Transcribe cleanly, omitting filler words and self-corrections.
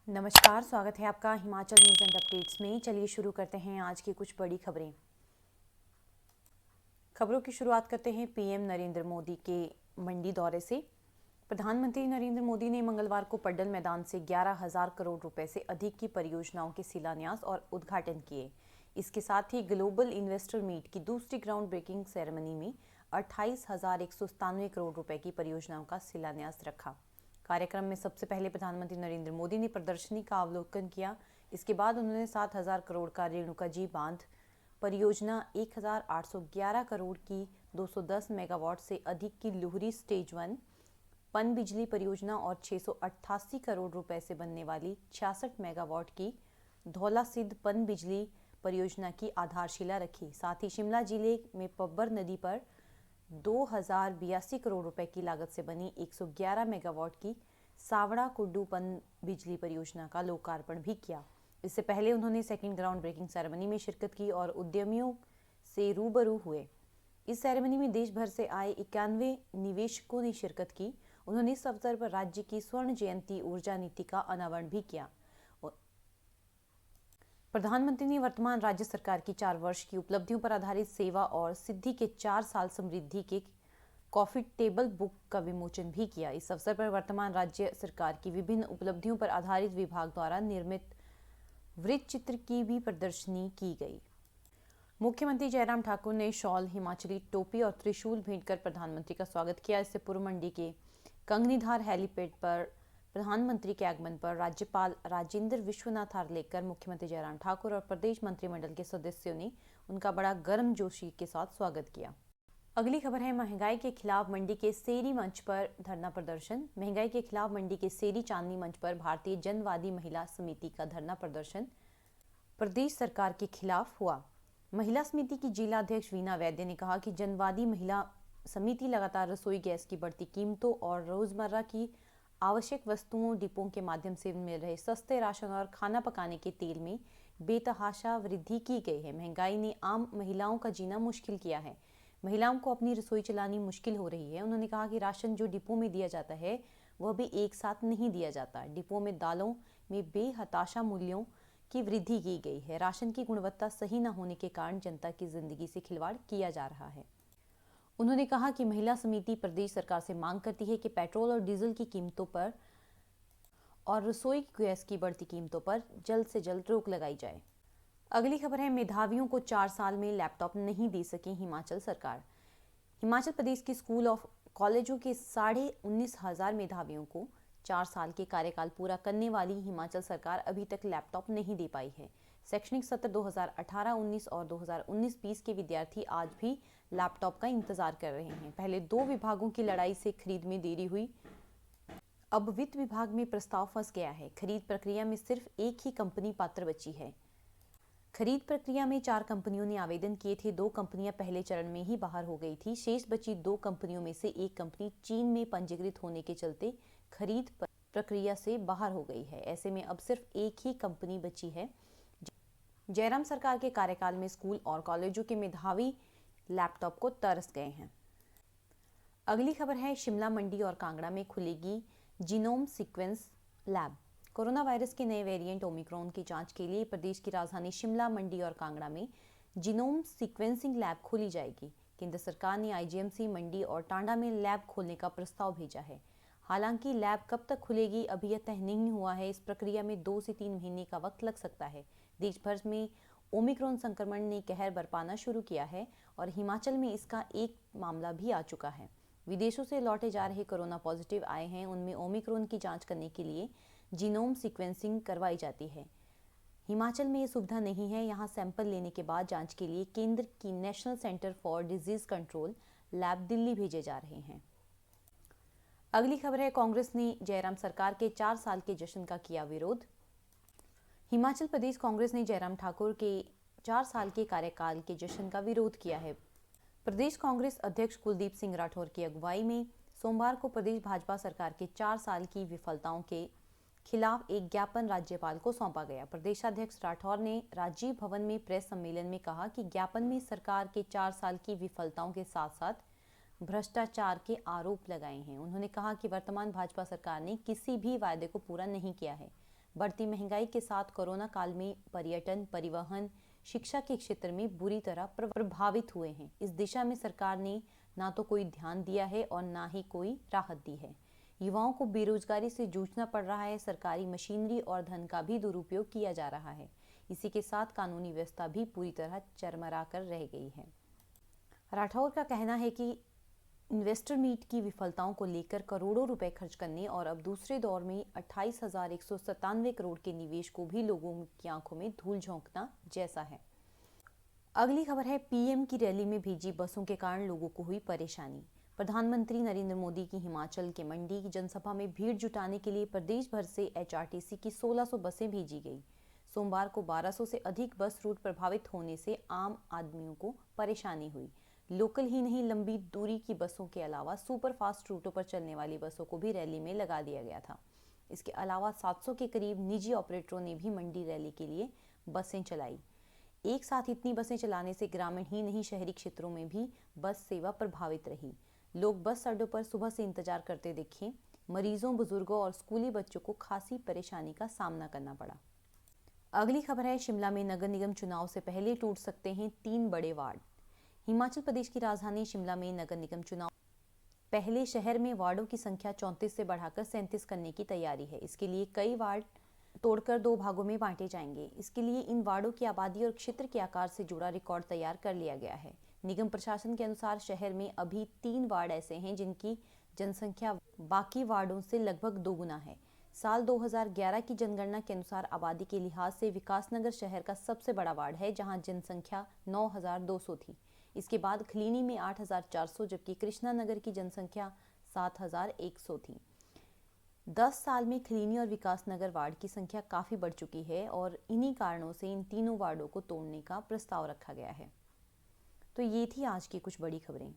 नमस्कार, स्वागत है आपका हिमाचल न्यूज़ एंड अपडेट्स में। चलिए शुरू करते हैं आज की कुछ बड़ी खबरें। खबरों की शुरुआत करते हैं पीएम नरेंद्र मोदी के मंडी दौरे से। प्रधानमंत्री नरेंद्र मोदी ने मंगलवार को पड्डल मैदान से 11,000 करोड़ रुपए से अधिक की परियोजनाओं के शिलान्यास और उद्घाटन किए। इसके साथ ही ग्लोबल इन्वेस्टर मीट की दूसरी ग्राउंड ब्रेकिंग सेरेमनी में 28,197 करोड़ रुपए की परियोजनाओं का शिलान्यास रखा। कार्यक्रम में सबसे पहले प्रधानमंत्री नरेंद्र मोदी ने प्रदर्शनी का अवलोकन किया। इसके बाद उन्होंने 7,000 करोड़ का रेणुका-जी बांध परियोजना, 1,811 करोड़ की 210 मेगावाट से अधिक की लुहरी स्टेज 1 पन बिजली परियोजना और 688 करोड़ रुपए से बनने वाली 66 मेगावाट की धौला सिद्ध पन बिजली परियोजना की आधारशिला रखी। साथ ही शिमला जिले में पब्बर नदी पर 2,082 करोड़ रुपए की लागत से बनी 111 मेगावाट की सावड़ा कुड्डू पन बिजली परियोजना का लोकार्पण भी किया। इससे पहले उन्होंने सेकंड ग्राउंड ब्रेकिंग सेरेमनी में शिरकत की और उद्यमियों से रूबरू हुए। इस सेरेमनी में देश भर से आए 91 निवेशकों ने शिरकत की। उन्होंने इस अवसर पर राज्य की स्वर्ण जयंती ऊर्जा नीति का अनावरण भी किया। प्रधानमंत्री ने वर्तमान राज्य सरकार की 4 वर्ष की उपलब्धियों पर आधारित सेवा और सिद्धि के 4 साल समृद्धि के कॉफी टेबल बुक का विमोचन भी किया। इस अवसर पर वर्तमान राज्य सरकार की विभिन्न उपलब्धियों पर आधारित विभाग द्वारा निर्मित वृत्त चित्र की भी प्रदर्शनी की गई। मुख्यमंत्री जयराम ठाकुर ने शॉल, हिमाचली टोपी और त्रिशूल भेंट कर प्रधानमंत्री का स्वागत किया। इससे पूर्व मंडी के कंगनीधार हेलीपैड पर प्रधानमंत्री के आगमन पर राज्यपाल राजेंद्र विश्वनाथ आर्लेकर, मुख्यमंत्री जयराम ठाकुर और प्रदेश मंत्रिमंडल के सदस्यों ने उनका बड़ा गर्मजोशी के साथ स्वागत किया। अगली खबर है महंगाई के खिलाफ मंडी के सेरी मंच पर धरना प्रदर्शन। महंगाई के खिलाफ मंडी के सेरी चांदनी मंच पर भारतीय जनवादी महिला समिति का धरना प्रदर्शन प्रदेश सरकार के खिलाफ हुआ। महिला समिति की जिला अध्यक्ष वीना वैद्य ने कहा कि जनवादी महिला समिति लगातार रसोई गैस की बढ़ती कीमतों और रोजमर्रा की आवश्यक वस्तुओं, डिपों के माध्यम से मिल रहे सस्ते राशन और खाना पकाने के तेल में बेतहाशा वृद्धि की गई है। महंगाई ने आम महिलाओं का जीना मुश्किल किया है। महिलाओं को अपनी रसोई चलानी मुश्किल हो रही है। उन्होंने कहा कि राशन जो डिपो में दिया जाता है वह भी एक साथ नहीं दिया जाता। डिपो में दालों में बेहताशा मूल्यों की वृद्धि की गई है। राशन की गुणवत्ता सही न होने के कारण जनता की जिंदगी से खिलवाड़ किया जा रहा है। उन्होंने कहा कि महिला समिति प्रदेश सरकार से मांग करती है कि पेट्रोल और डीजल की कीमतों पर और रसोई गैस की बढ़ती कीमतों पर जल्द से जल्द रोक लगाई जाए। अगली खबर है मेधावियों को 4 साल में लैपटॉप नहीं दे सकी हिमाचल सरकार। हिमाचल प्रदेश के स्कूल और कॉलेजों के 19,500 मेधावियों को 4 साल के कार्यकाल पूरा करने वाली हिमाचल सरकार अभी तक लैपटॉप नहीं दे पाई है। शैक्षणिक सत्र 2018-19 और 2019-20 के विद्यार्थी आज भी लैपटॉप का इंतजार कर रहे हैं। पहले 2 विभागों की लड़ाई से खरीद में देरी हुई। अब वित्त विभाग में प्रस्ताव फंस गया है। खरीद प्रक्रिया में सिर्फ एक ही कंपनी पात्र बची है। खरीद प्रक्रिया में 4 कंपनियों ने आवेदन किए थे। 2 कंपनियां पहले चरण में ही बाहर हो गई थी। शेष बची 2 कंपनियों में से एक कंपनी चीन में पंजीकृत होने के चलते खरीद प्रक्रिया से बाहर हो गई है। ऐसे में अब सिर्फ एक ही कंपनी बची है। जयराम सरकार के कार्यकाल में स्कूल और कॉलेजों के मेधावी लैपटॉप को तरस गए हैं। अगली खबर है शिमला, मंडी और कांगड़ा में खुलेगी genome sequence lab. Corona virus के नए वेरिएंट ओमिक्रॉन की जांच के लिए प्रदेश की राजधानी शिमला, मंडी और कांगड़ा में जीनोम सीक्वेंसिंग लैब खोली जाएगी। केंद्र सरकार ने आईजीएमसी, मंडी और टांडा में लैब खोलने का प्रस्ताव भेजा है। हालांकि लैब कब तक खुलेगी अभी यह तय नहीं हुआ है। इस प्रक्रिया में 2 से 3 महीने का वक्त लग सकता है। देश भर में ओमिक्रॉन संक्रमण ने कहर बरपाना शुरू किया है और हिमाचल में इसका एक मामला भी आ चुका है। विदेशों से लौटे जा रहे कोरोना पॉजिटिव आए हैं, उनमें ओमिक्रॉन की जांच करने के लिए जीनोम सीक्वेंसिंग करवाई जाती है। हिमाचल में ये सुविधा नहीं है। यहाँ सैंपल लेने के बाद जांच के लिए केंद्र की national centre for disease control lab Delhi भेजे जा रहे हैं। अगली खबर है कांग्रेस ने जयराम सरकार के 4 साल के जश्न का किया विरोध। हिमाचल प्रदेश कांग्रेस ने जयराम ठाकुर के 4 साल के कार्यकाल के जश्न का विरोध किया है। प्रदेश कांग्रेस अध्यक्ष कुलदीप सिंह राठौर की अगुवाई में सोमवार को प्रदेश भाजपा सरकार के 4 साल की विफलताओं के खिलाफ एक ज्ञापन राज्यपाल को सौंपा गया। प्रदेशाध्यक्ष राठौर ने राजीव भवन में प्रेस सम्मेलन में कहा कि ज्ञापन में सरकार के 4 साल की विफलताओं के साथ साथ भ्रष्टाचार के आरोप लगाए हैं। उन्होंने कहा कि वर्तमान भाजपा सरकार ने किसी भी वायदे को पूरा नहीं किया है। बढ़ती महंगाई के साथ कोरोना काल में पर्यटन, परिवहन, शिक्षा के क्षेत्र में बुरी तरह प्रभावित हुए हैं। इस दिशा में सरकार ने ना तो कोई ध्यान दिया है और ना ही कोई राहत दी है। युवाओं को बेरोजगारी से जूझना पड़ रहा है। सरकारी मशीनरी और धन का भी दुरुपयोग किया जा रहा है। इसी के साथ कानूनी व्यवस्था भी पूरी तरह चरमरा कर रह गई है। राठौर का कहना है कि इन्वेस्टर मीट की विफलताओं को लेकर करोड़ों रुपए खर्च करने और अब दूसरे दौर में 28,197 करोड़ के निवेश को भी लोगों की आंखों में धूल झोंकना जैसा है। अगली खबर है, पीएम की रैली में भेजी बसों के कारण लोगों को हुई परेशानी। प्रधानमंत्री नरेंद्र मोदी की हिमाचल के मंडी की जनसभा में भीड़ जुटाने के लिए प्रदेश भर से एचआरटीसी की 1600 बसें भेजी गई। सोमवार को 1200 से अधिक बस रूट प्रभावित होने से आम आदमियों को परेशानी हुई। लोकल ही नहीं, लंबी दूरी की बसों के अलावा सुपर फास्ट रूटों पर चलने वाली बसों को भी रैली में लगा दिया गया था। इसके अलावा 700 के करीब निजी ऑपरेटरों ने भी मंडी रैली के लिए बसें चलाई। एक साथ इतनी बसें चलाने से ग्रामीण ही नहीं, शहरी क्षेत्रों में भी बस सेवा प्रभावित रही। लोग बस अड्डों पर सुबह से इंतजार करते दिखे। मरीजों, बुजुर्गों और स्कूली बच्चों को खासी परेशानी का सामना करना पड़ा। अगली खबर है, शिमला में नगर निगम चुनाव से पहले टूट सकते हैं 3 बड़े वार्ड। हिमाचल प्रदेश की राजधानी शिमला में नगर निगम चुनाव पहले शहर में वार्डों की संख्या 34 से बढ़ाकर 37 करने की तैयारी है। इसके लिए कई वार्ड तोड़कर 2 भागों में बांटे जाएंगे। इसके लिए इन वार्डों की आबादी और क्षेत्र के आकार से जुड़ा रिकॉर्ड तैयार कर लिया गया है। निगम प्रशासन के अनुसार शहर में अभी 3 वार्ड ऐसे हैं जिनकी जनसंख्या बाकी वार्डों से लगभग दोगुना है। साल 2011 की जनगणना के अनुसार आबादी के लिहाज से विकासनगर शहर का सबसे बड़ा वार्ड है, जहां जनसंख्या 9,200 थी। इसके बाद खलीनी में 8,400, जबकि कृष्णा नगर की जनसंख्या 7,100 थी। 10 साल में खलीनी और विकासनगर वार्ड की संख्या काफ़ी बढ़ चुकी है और इन्हीं कारणों से इन तीनों वार्डों को तोड़ने का प्रस्ताव रखा गया है। तो ये थी आज की कुछ बड़ी खबरें।